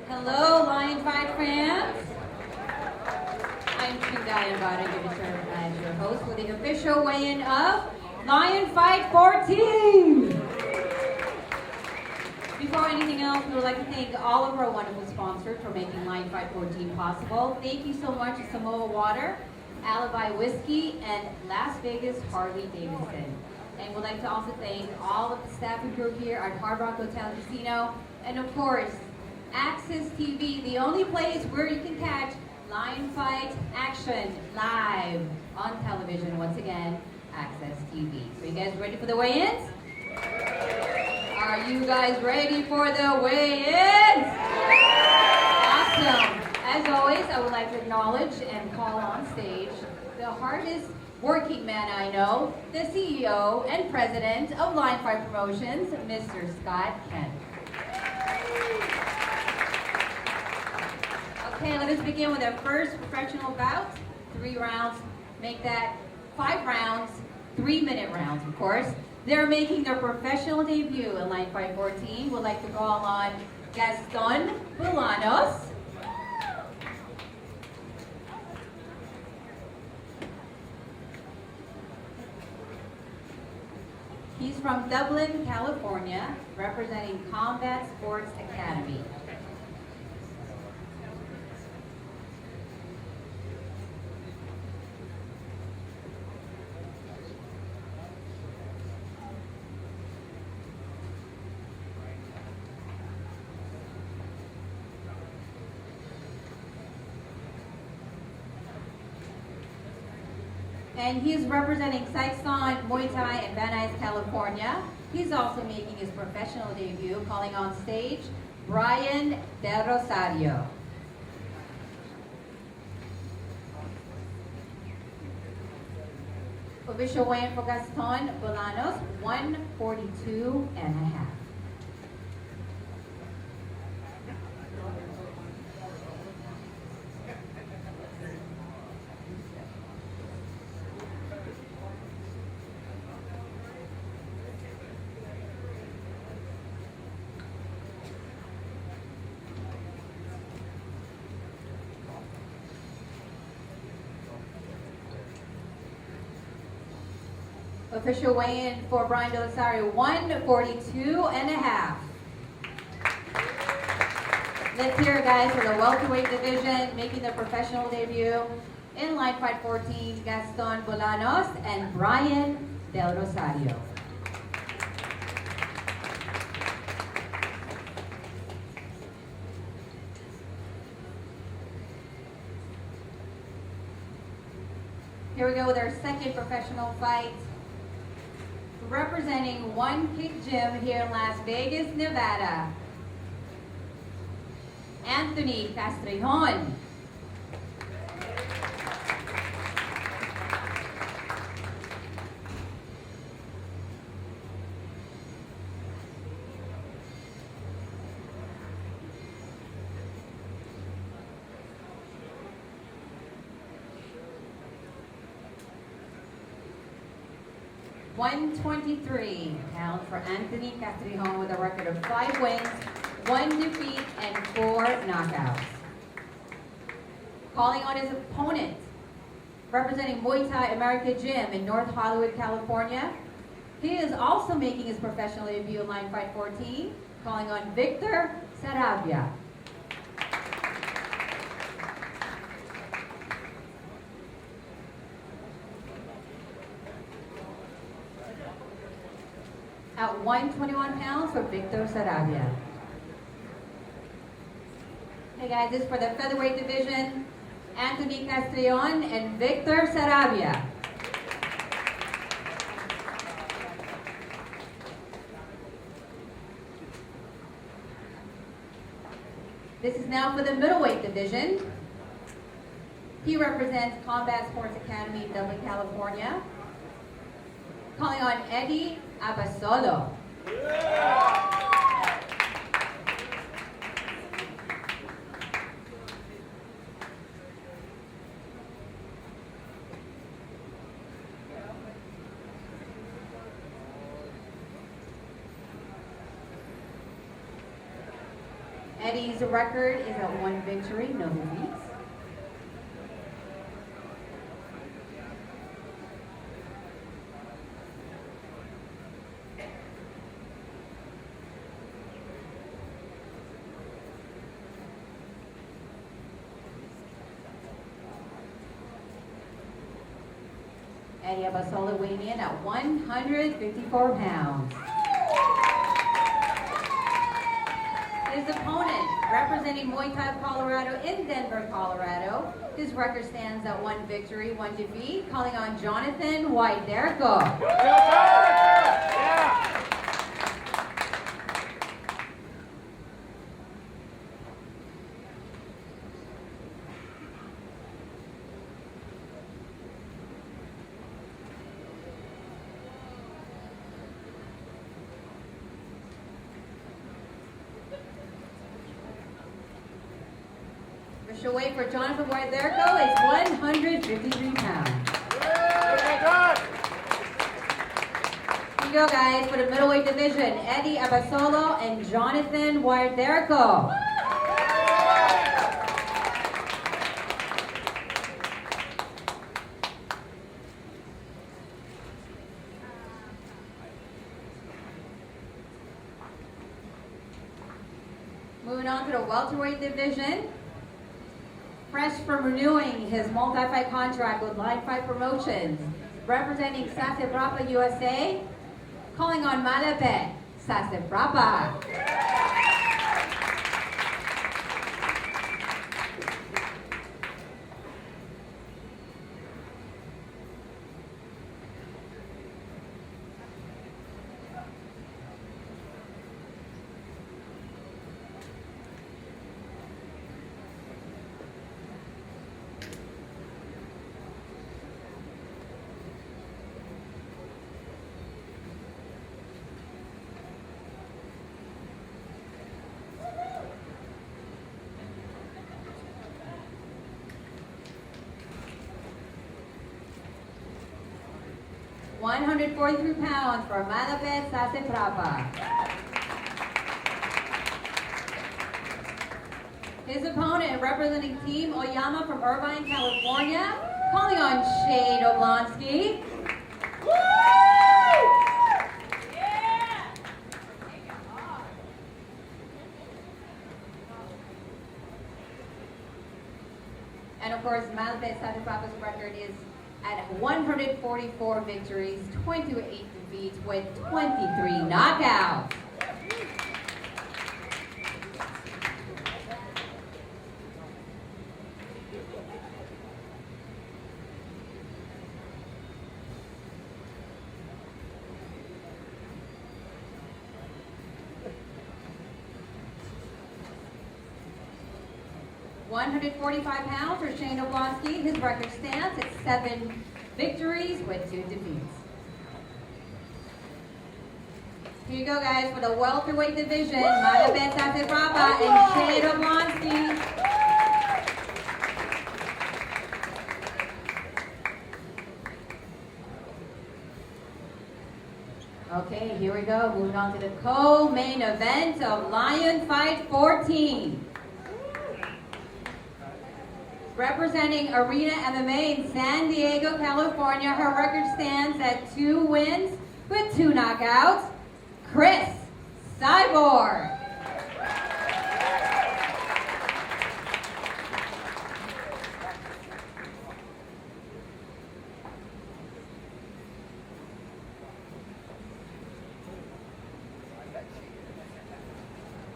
Hello, Lion Fight fans. I'm Untitled Chapter as your host for the official weigh-in of Lion Fight 14. Before anything else, we would like to thank all of our wonderful sponsors for making Lion Fight 14 possible. Thank you so much to Samoa Water, Alibi Whiskey, and Las Vegas Harley Davidson. And we'd like to also thank all of the staff and crew here at Hard Rock Hotel and Casino, and of course, Access TV, the only place where you can catch Lion Fight action live on television. Once again, Access TV. So you guys ready for the weigh-ins? Are you guys ready for the weigh-ins? Awesome. As always, I would like to acknowledge and call on stage the hardest working man I know, the CEO and President of Lion Fight Promotions, Mr. Scott Kent. Okay, let us begin with our first professional bout. 3 rounds, make that 5 rounds, 3-minute rounds, of course. They're making their professional debut in Lion Fight 14. We'd like to call on GASTON, BOLANOS. He's from Dublin, California, representing Combat Sports Academy. And he's representing Saigon, Muay Thai, and Van Nuys, California. He's also making his professional debut, calling on stage Brian Del Rosario. Official weigh-in for Gaston Bolanos, 142.5. Official weigh-in for Brian Del Rosario, 142.5. Let's hear it, guys, for the welterweight division, making their professional debut in Lion Fight 14, Gaston Bolanos and Brian Del Rosario. Here we go with our second professional fight. Representing One Kick Gym here in Las Vegas, Nevada, Anthony CASTREJON. £123 for Anthony CASTREJON with a record of 5 wins, 1 defeat, and 4 knockouts. Calling on his opponent, representing Muay Thai America Gym in North Hollywood, California. He is also making his professional debut in Lion Fight 14, calling on Victor SARAVIA. At £121 for Victor SARAVIA. Hey guys, this is for the featherweight division, Anthony CASTREJON and Victor SARAVIA. This is now for the middleweight division. He represents Combat Sports Academy in Dublin, California. Calling on Eddie ABASOLO. Eddie's record is at 1 victory, no defeats. Eddie ABASOLO weighing in at 154 pounds. His opponent, representing Muay Thai Colorado in Denver, Colorado, his record stands at 1 victory, 1 defeat, calling on Jonathan WYDERKO. Yeah. Official weight for Jonathan WYDERKO is 153 pounds. Here you go, guys, for the middleweight division. Eddie ABASOLO and Jonathan WYDERKO. Moving on to the welterweight division. Fresh from renewing his multi-fight contract with Line Fight Promotions, representing SARAVIA USA, calling on Malapit, SARAVIA. $143 for Malapit, SARAVIA. His opponent, representing Team Oyama from Irvine, California, calling on Shane Oblonsky. And of course, Malapit, SARAVIA's record is at 144 victories, 28 defeats with 23 knockouts. £145 for Shane Oblonsky. His record stands at 7 victories with 2 defeats. Here you go, guys, for the welterweight division. Malapit, SARAVIA and Shane Oblonsky. Okay, here we go. Moving on to the co-main event of Lion Fight 14. Representing Arena MMA in San Diego, California, her record stands at 2 wins with 2 knockouts. Chris Cyborg.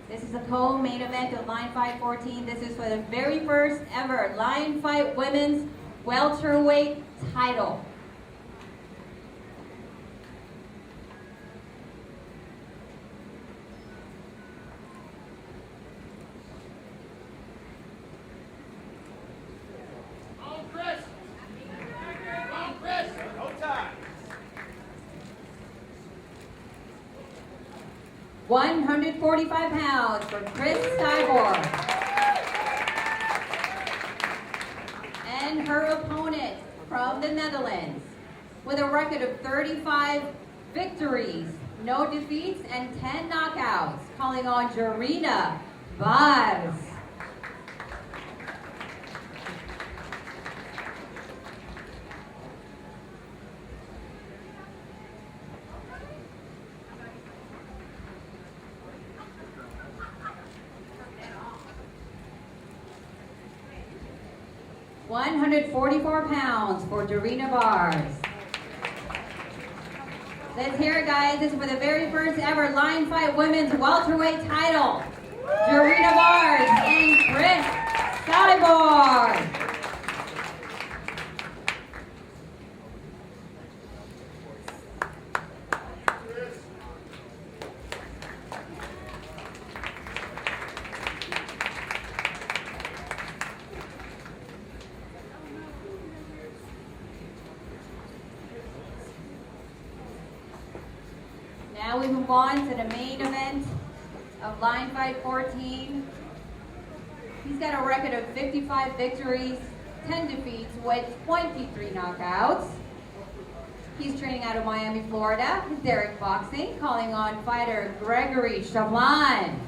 This is a co-main event of Lion Fight 14. This is for the very first ever Lion Fight Women's Welterweight title. On Chris! On Chris! No time! 145 pounds for Chris Cyborg. And her opponent from the Netherlands with a record of 35 victories, no defeats, and 10 knockouts, calling on Jarina Bars. £144 for Dorina Bars. Let's hear it, guys. This is for the very first ever line fight women's welterweight title. Dorina Bars and Chris Cyborg. Now we move on to the main event of Line Fight 14. He's got a record of 55 victories, 10 defeats with 23 knockouts. He's training out of Miami, Florida. He's Derek Boxing, calling on fighter Gregory CHOPLIN.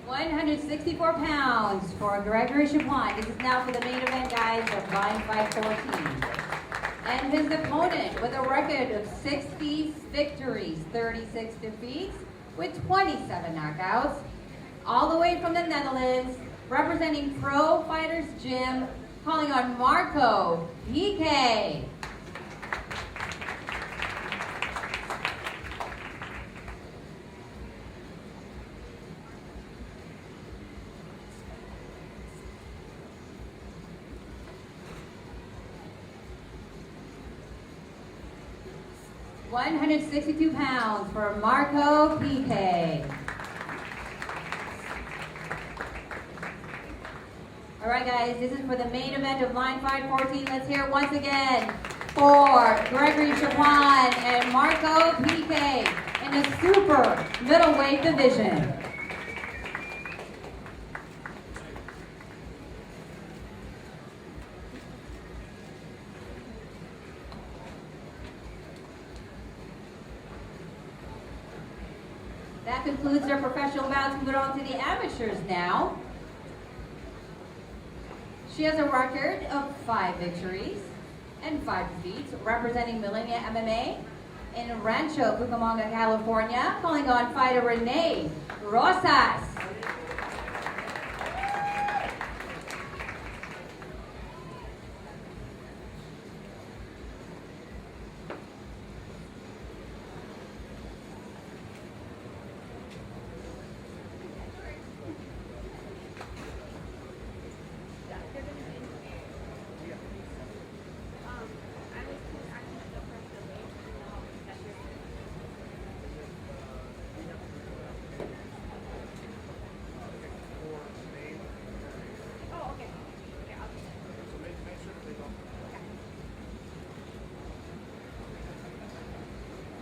£164 for Gregory CHOPLIN. This is now for the main event, guys, of Line Fight 14. And his opponent with a record of 60 victories, 36 defeats, with 27 knockouts. All the way from the Netherlands, representing Pro Fighters Gym, calling on Marco PIQUE. £162 for Marco PIQUE. All right, guys, this is for the main event of Line Fight 14. Let's hear it once again for Gregory CHOPLIN and Marco PIQUE in the super middleweight division. That concludes our professional bouts. Moving on to the amateurs now. She has a record of 5 victories and 5 defeats, representing Millennia MMA in Rancho Cucamonga, California, calling on fighter Renee Rosas.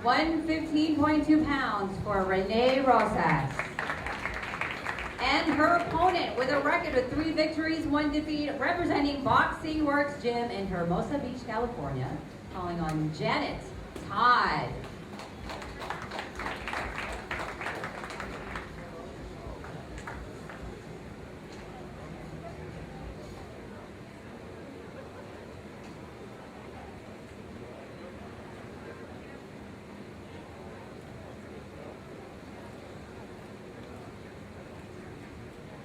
£115.2 for Renee Rosas. And her opponent with a record of 3 victories, 1 defeat, representing Boxing Works Gym in Hermosa Beach, California, calling on Janet Todd.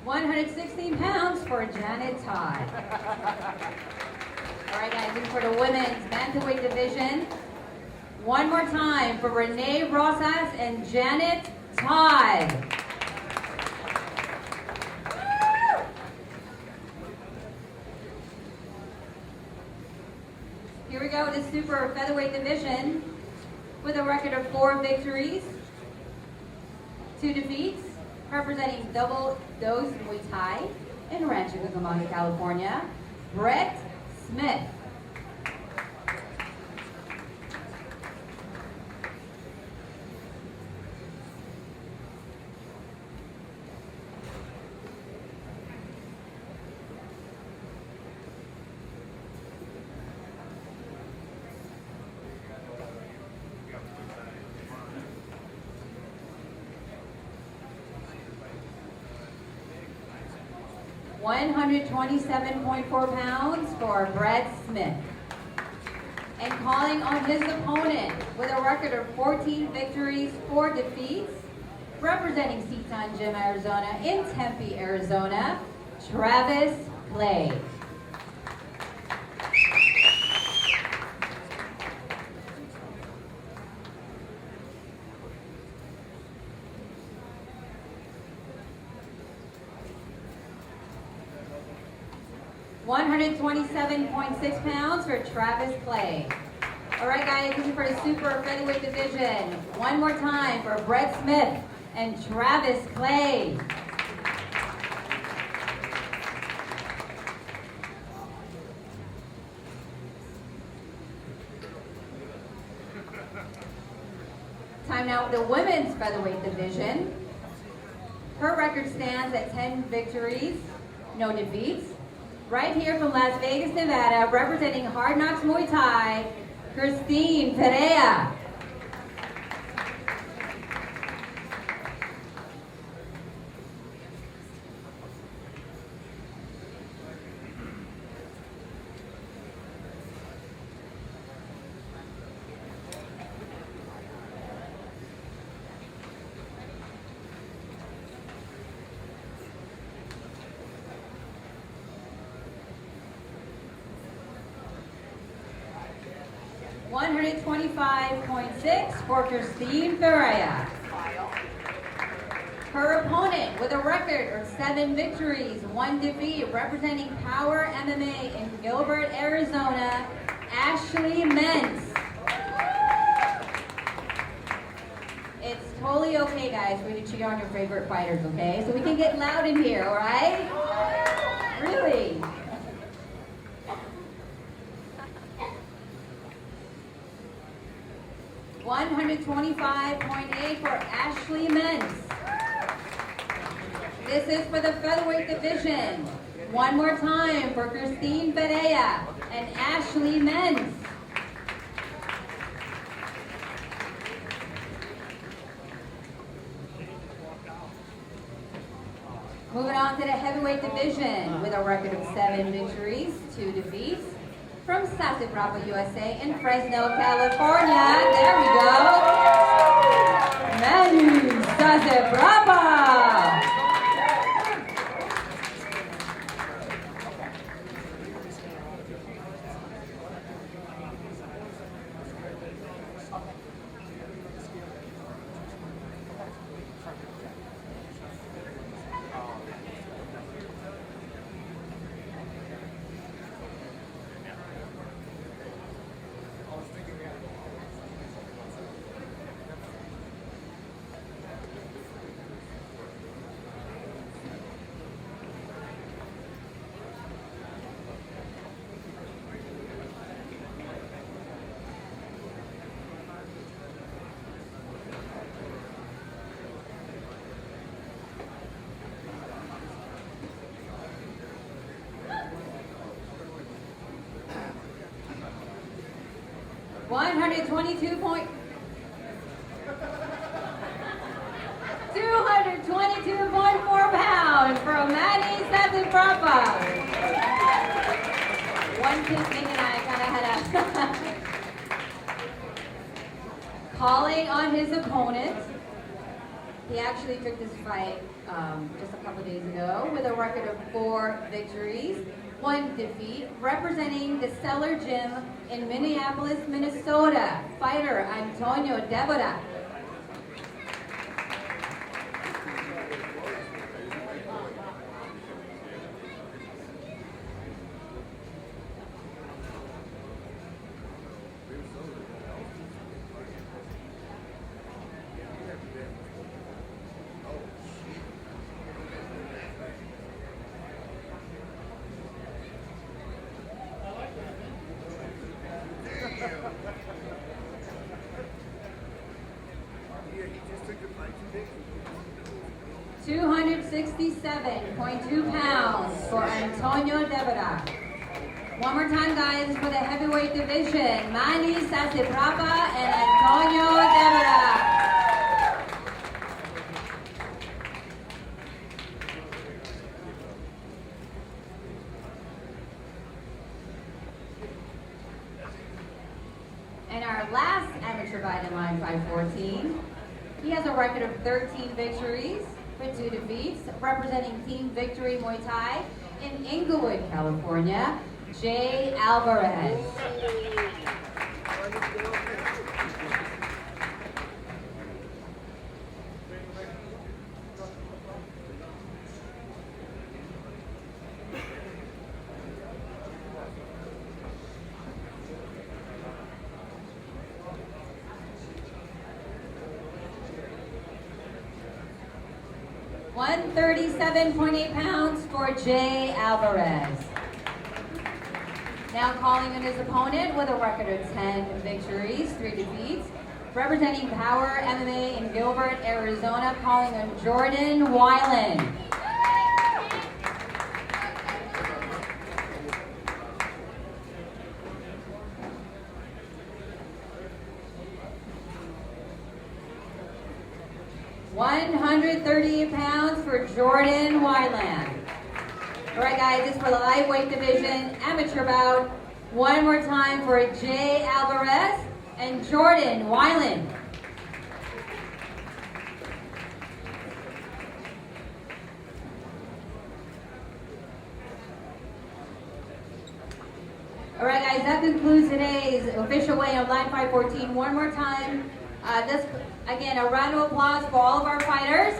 £116 for Janet Todd. All right, guys, and for the women's bantamweight division, One more time for Renee Rosas and Janet Todd. Here we go, the super featherweight division with a record of 4 victories, 2 defeats, representing double dose Muay Thai in Rancho Cucamonga, California, BRET Smith. £127.4 for BRET Smith. And calling on his opponent with a record of 14 victories, 4 defeats, representing Seton Gym, Arizona in Tempe, Arizona, Travis Clay. £127.6 for Travis Clay. All right, guys, this is for the super featherweight division. One more time for BRET Smith and Travis Clay. Time now with the women's featherweight division. Her record stands at 10 victories, no defeats. Right here from Las Vegas, Nevada, representing Hard Knocks Muay Thai, Christine Perea. $125.6 for Christine Perea. Her opponent with a record of 7 victories, 1 defeat, representing Power MMA in Gilbert, Arizona, Ashley Mentz. It's totally okay, guys, for you to cheer on your favorite fighters, okay? So we can get loud in here, all right? Really? $125.8 for Ashley Mentz. This is for the featherweight division. One more time for Christine Perea and Ashley Mentz. Moving on to the heavyweight division with a record of 7 victories, 2 defeats. From Sasabrapa, USA in Fresno, California. There we go. Manu Sasabrapa. £222.4 for Manny Sasabrapa. One kissing and I kind of had a calling on his opponent He actually took this fight just a couple days ago with a record of 4 victories, 1 defeat, representing the Stellar Gym in Minneapolis, Minnesota, fighter Antonio Debora. Yeah, he just took the fight to victory. 267.2 pounds for Antonio Debora. One more time, guys, for the heavyweight division. Manny Saseprapa and Antonio Debora. And our last amateur fight in line 514, he has a record of 13 victories with 2 defeats, representing Team Victory Muay Thai in Inglewood, California, Jay Alvarez. $137.8 pounds for Jay Alvarez. Now calling in his opponent with a record of 10 victories, 3 defeats, representing Power MMA in Gilbert, Arizona, calling on Jordan WEILAND. £138 for Jordan WEILAND. All right, guys, this is for the lightweight division, amateur bout. One more time for Jay Alvarez and Jordan WEILAND. All right, guys, that concludes today's official weigh of line 514. One more time, again, a round of applause for all of our fighters.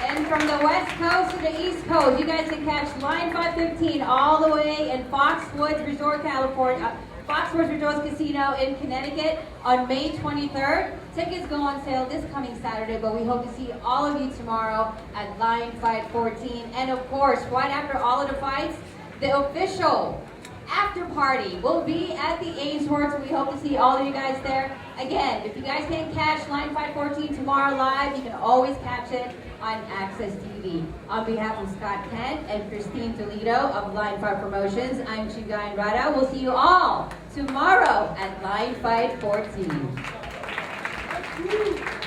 And from the West Coast to the East Coast, you guys can catch line 515 all the way in Foxwoods Resort, California. Foxwoods Resort Casino in Connecticut on May 23rd. Tickets go on sale this coming Saturday, but we hope to see all of you tomorrow at line 514. And of course, right after all of the fights, the official after party will be at the Ainsworth. We hope to see all of you guys there. Again, if you guys can't catch line 514 tomorrow live, you can always catch it on Access TV. On behalf of Scott Kent and Christine Toledo of Line 5 Promotions, I'm Chigayan Rada. We'll see you all tomorrow at Line 514.